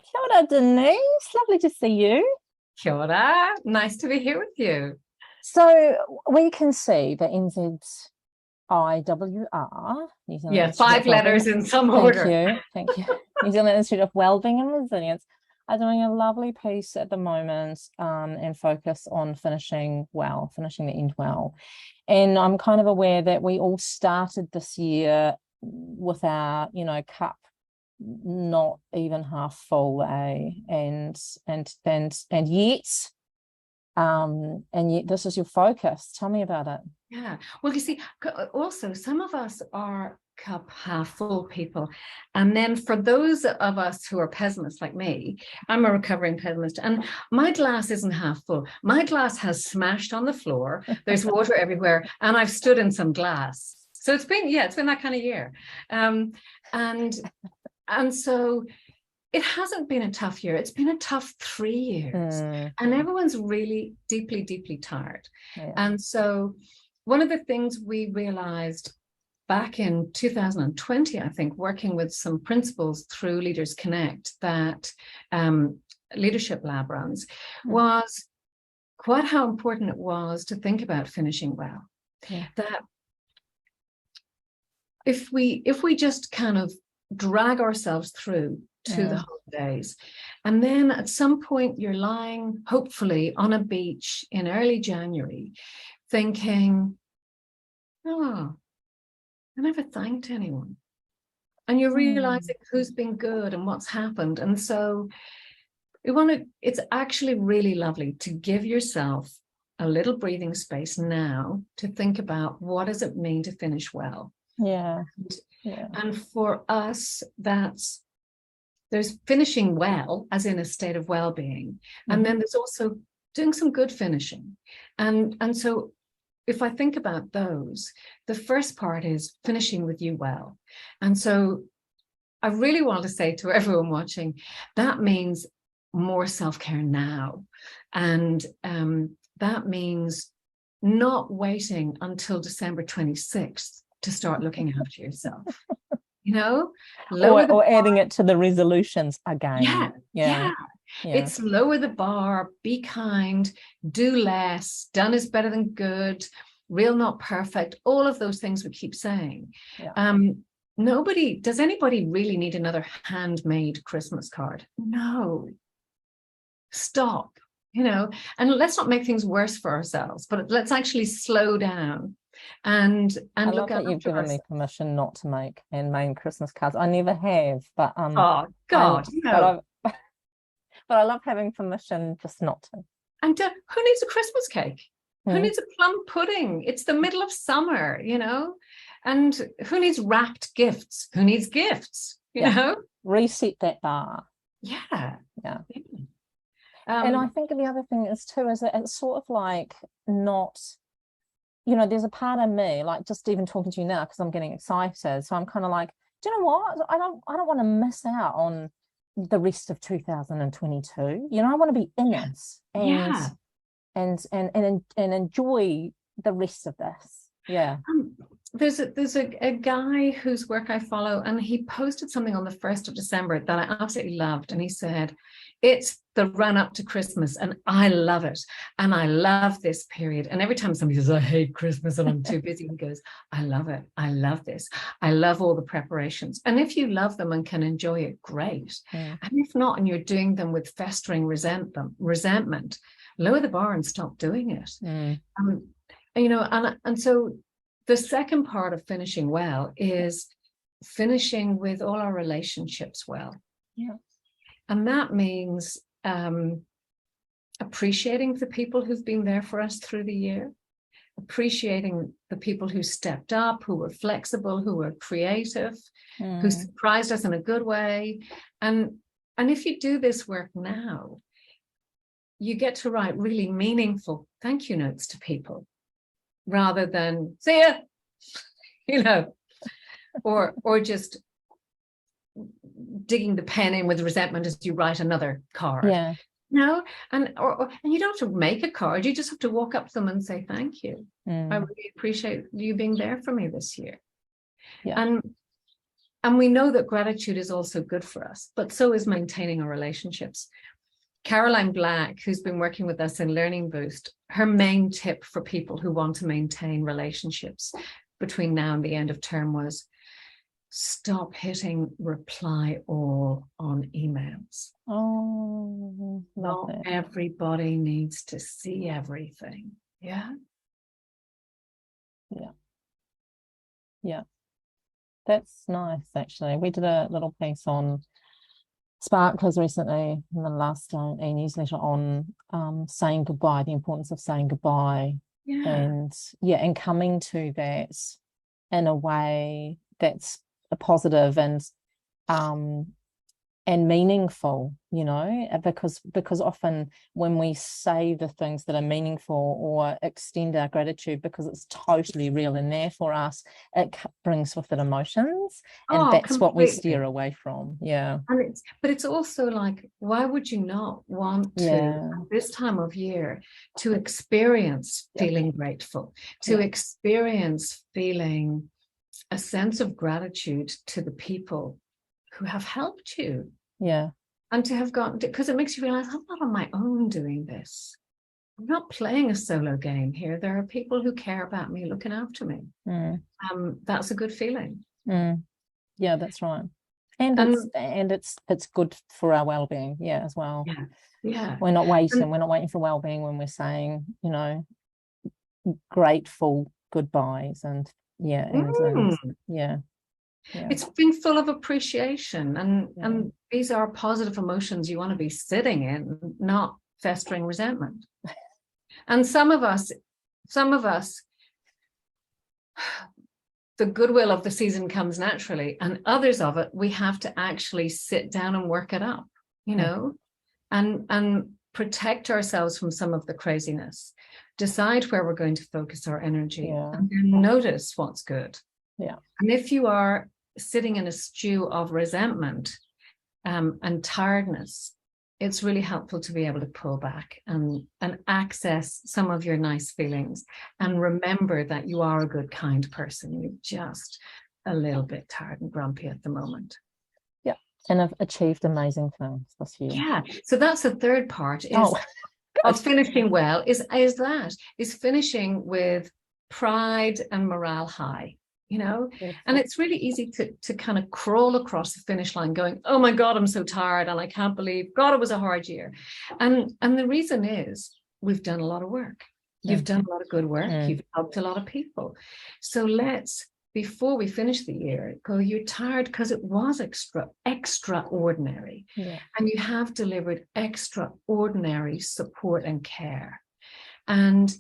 Kia ora, Denise. Lovely to see you. Kia ora. Nice to be here with you. So we can see the NZIWR, New Zealand Yeah, Institute five of Wellbeing. letters in some Thank order. you. Thank you. New Zealand Institute of Wellbeing and Resilience are doing a lovely piece at the moment and focus on finishing the end well. And I'm kind of aware that we all started this year with our, cup not even half full, eh? And yet this is your focus. Tell me about it. Yeah. Well, you see, also some of us are cup half full people. And then for those of us who are pessimists like me, I'm a recovering pessimist, and my glass isn't half full. My glass has smashed on the floor. There's water everywhere, and I've stood in some glass. So it's been that kind of year. And so it hasn't been a tough year. It's been a tough 3 years. And everyone's really deeply, deeply tired. Yeah. And so one of the things we realized back in 2020, I think, working with some principals through Leaders Connect that Leadership Lab runs, was quite how important it was to think about finishing well. Yeah. That if we just kind of drag ourselves through to the holidays, and then at some point you're lying, hopefully, on a beach in early January, thinking, oh, I never thanked anyone. And you're realizing who's been good and what's happened. And so it's actually really lovely to give yourself a little breathing space now to think about, what does it mean to finish well? Yeah. And for us, there's finishing well, as in a state of well-being. And then there's also doing some good finishing. And so if I think about those, the first part is finishing with you well. And so I really want to say to everyone watching, that means more self-care now. And that means not waiting until December 26th to start looking after yourself. Or adding it to the resolutions again. Yeah. It's lower the bar, be kind, do less, done is better than good, real not perfect, all of those things we keep saying. Does anybody really need another handmade Christmas card? No. Stop, and let's not make things worse for ourselves, but let's actually slow down. And I look love that you've given me permission not to make handmade Christmas cards. I never have, but oh God, but I love having permission just not to. And who needs a Christmas cake? Who needs a plum pudding? It's the middle of summer, and who needs wrapped gifts? Who needs gifts? You know, reset that bar. Yeah. And I think the other thing is too, is that it's sort of like not. There's a part of me, like just even talking to you now, because I'm getting excited. So I'm kind of like, do you know what? I don't want to miss out on the rest of 2022. I want to be in it and enjoy the rest of this. Yeah. There's a guy whose work I follow, and he posted something on the 1st of December that I absolutely loved. And he said, it's the run up to Christmas and I love it. And I love this period. And every time somebody says, I hate Christmas and I'm too busy, he goes, I love it. I love this. I love all the preparations. And if you love them and can enjoy it, great. And if not, and you're doing them with festering resentment, lower the bar and stop doing it. And so the second part of finishing well is finishing with all our relationships well. Yeah. And that means appreciating the people who've been there for us through the year, appreciating the people who stepped up, who were flexible, who were creative, who surprised us in a good way. And if you do this work now, you get to write really meaningful thank you notes to people, rather than see ya, or just digging the pen in with resentment as you write another card. And you don't have to make a card. You just have to walk up to them and say thank you. I really appreciate you being there for me this year. And we know that gratitude is also good for us, but so is maintaining our relationships. Caroline Black, who's been working with us in Learning Boost, her main tip for people who want to maintain relationships between now and the end of term was stop hitting reply all on emails. Oh, not it. Everybody needs to see everything. Yeah. That's nice, actually. We did a little piece on Sparklers recently in the last e-newsletter on saying goodbye, the importance of saying goodbye. And coming to that in a way that's a positive and meaningful, because often when we say the things that are meaningful or extend our gratitude because it's totally real and there for us, it brings with it emotions, and that's completely what we steer away from. And it's also like, why would you not want to at this time of year to experience feeling grateful, to experience feeling a sense of gratitude to the people who have helped you, and to have gotten, because it makes you realize I'm not on my own doing this. I'm not playing a solo game here. There are people who care about me, looking after me. That's a good feeling. Yeah, that's right. And it's good for our well-being, as well. We're not waiting for well-being when we're saying, grateful goodbyes and it's being full of appreciation, and these are positive emotions you want to be sitting in, not festering resentment. And some of us, the goodwill of the season comes naturally, and others of it, we have to actually sit down and work it up, and protect ourselves from some of the craziness, decide where we're going to focus our energy, and then notice what's good. And if you are sitting in a stew of resentment and tiredness, it's really helpful to be able to pull back and access some of your nice feelings, and remember that you are a good, kind person. You're just a little bit tired and grumpy at the moment. And I've achieved amazing things this year. So that's the third part of finishing well, is finishing with pride and morale high. And it's really easy to kind of crawl across the finish line going, oh my God, I'm so tired and I can't believe, God, it was a hard year. And the reason is we've done a lot of work. You've done a lot of good work. You've helped a lot of people. So let's, before we finish the year, go, you're tired because it was extraordinary. And you have delivered extraordinary support and care. And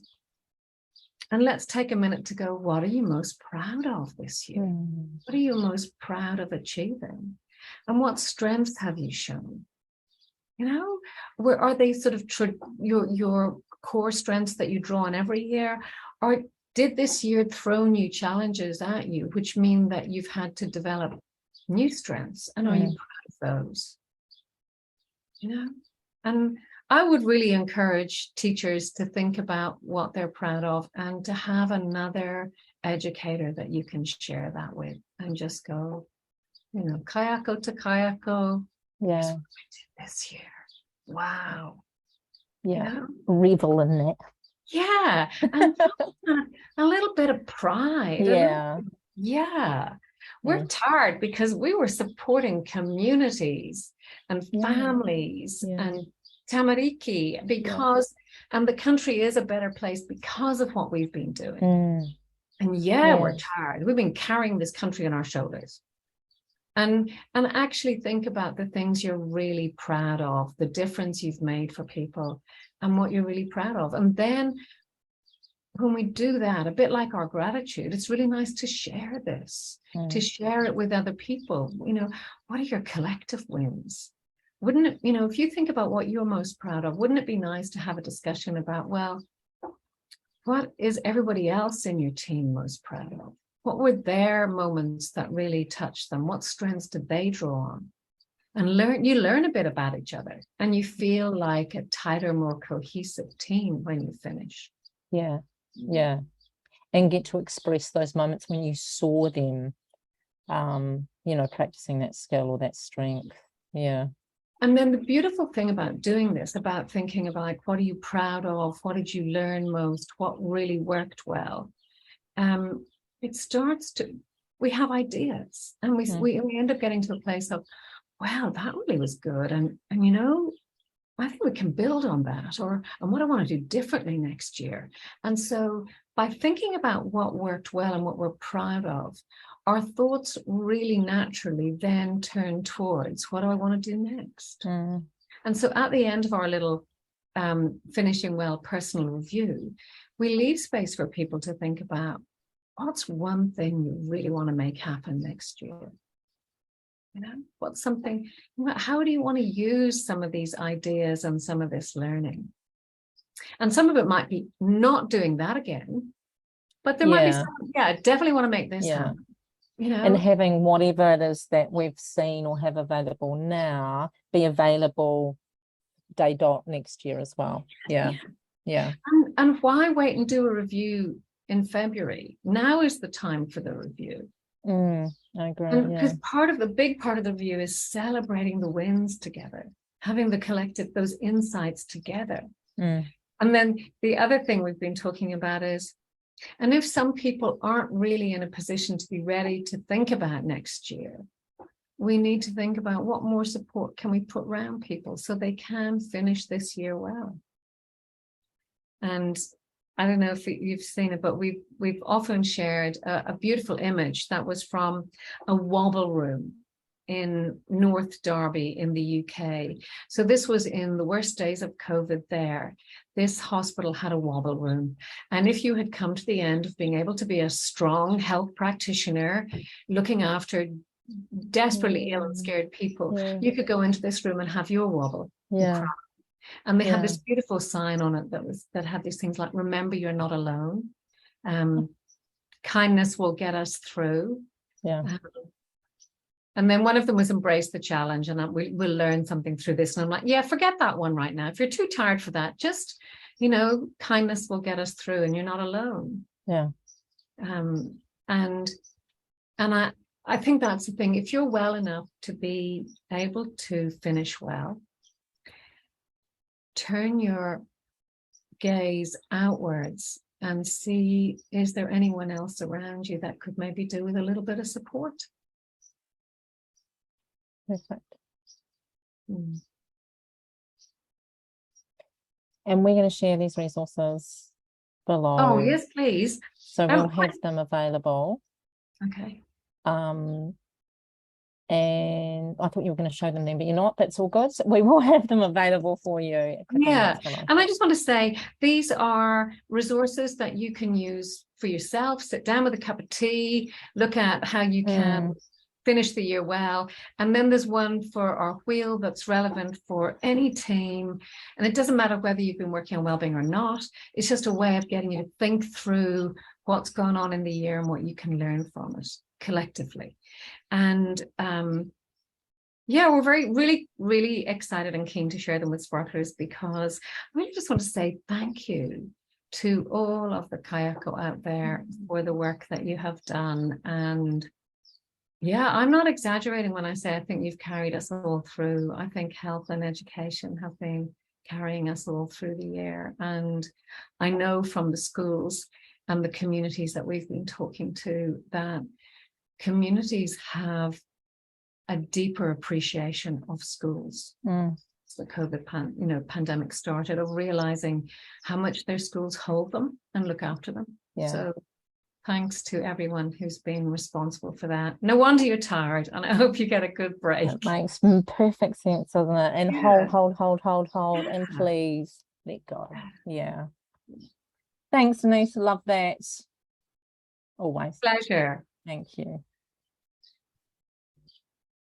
let's take a minute to go, what are you most proud of this year? What are you most proud of achieving? And what strengths have you shown? Where are they sort of your core strengths that you draw on every year? Or did this year throw new challenges at you, which mean that you've had to develop new strengths? And are you proud of those? And I would really encourage teachers to think about what they're proud of, and to have another educator that you can share that with, and just go, kayako to kayako. Here's what I did this year. Wow. Revel in it. And a little bit of pride. We're tired because we were supporting communities and families and Tamariki, because and the country is a better place because of what we've been doing. And we're tired. We've been carrying this country on our shoulders. And actually think about the things you're really proud of, the difference you've made for people, and what you're really proud of. And then when we do that, a bit like our gratitude, it's really nice to share this, to share it with other people. What are your collective wins? Wouldn't it, if you think about what you're most proud of, wouldn't it be nice to have a discussion about, well, what is everybody else in your team most proud of? What were their moments that really touched them? What strengths did they draw on? And you learn a bit about each other, and you feel like a tighter, more cohesive team when you finish. And get to express those moments when you saw them you know, practicing that skill or that strength. Yeah. And then the beautiful thing about doing this, about thinking about like, what are you proud of? What did you learn most? What really worked well? It starts to, we have ideas, and we end up getting to a place of, wow, that really was good. And you know, I think we can build on that, and what I want to do differently next year. And so by thinking about what worked well and what we're proud of, our thoughts really naturally then turn towards, what do I want to do next? And so at the end of our little finishing well personal review, we leave space for people to think about, what's one thing you really want to make happen next year? You know, what's something, how do you want to use some of these ideas and some of this learning? And some of it might be not doing that again, but there might be some, definitely want to make this happen. You know, and having whatever it is that we've seen or have available now be available day dot next year as well. Yeah. And why wait and do a review in February? Now is the time for the review. I agree. Because big part of the review is celebrating the wins together, having the collective, those insights together. And then the other thing we've been talking about is, and if some people aren't really in a position to be ready to think about next year, we need to think about what more support can we put around people so they can finish this year well. And I don't know if you've seen it, but we've often shared a beautiful image that was from a wobble room in North Derby in the UK. So this was in the worst days of COVID there. This hospital had a wobble room. And if you had come to the end of being able to be a strong health practitioner, looking after desperately ill and scared people, you could go into this room and have your wobble. And they had this beautiful sign on it that had these things like, remember, you're not alone. Kindness will get us through. And then one of them was embrace the challenge, and we'll learn something through this. And I'm like, forget that one right now. If you're too tired for that, just, you know, kindness will get us through and you're not alone. And I think that's the thing. If you're well enough to be able to finish well, turn your gaze outwards and see, is there anyone else around you that could maybe do with a little bit of support? Perfect. And we're going to share these resources below. Oh, yes, please. So we'll have them available. Okay. And I thought you were going to show them then, but you're not. That's all good. So we will have them available for you. Yeah. And I just want to say, these are resources that you can use for yourself. Sit down with a cup of tea, look at how you can finish the year well. And then there's one for our wheel that's relevant for any team. And it doesn't matter whether you've been working on wellbeing or not. It's just a way of getting you to think through what's gone on in the year and what you can learn from it collectively. And we're really excited and keen to share them with sparklers, because I really just want to say thank you to all of the Kayako out there for the work that you have done. And I'm not exaggerating when I say I think you've carried us all through. I think health and education have been carrying us all through the year. And I know from the schools and the communities that we've been talking to that communities have a deeper appreciation of schools. The COVID pandemic started, of realizing how much their schools hold them and look after them. So thanks to everyone who's been responsible for that. No wonder you're tired, and I hope you get a good break. It makes perfect sense, doesn't it? And hold, and please let go. Thanks, Denise. Love that. Always. Pleasure. Thank you.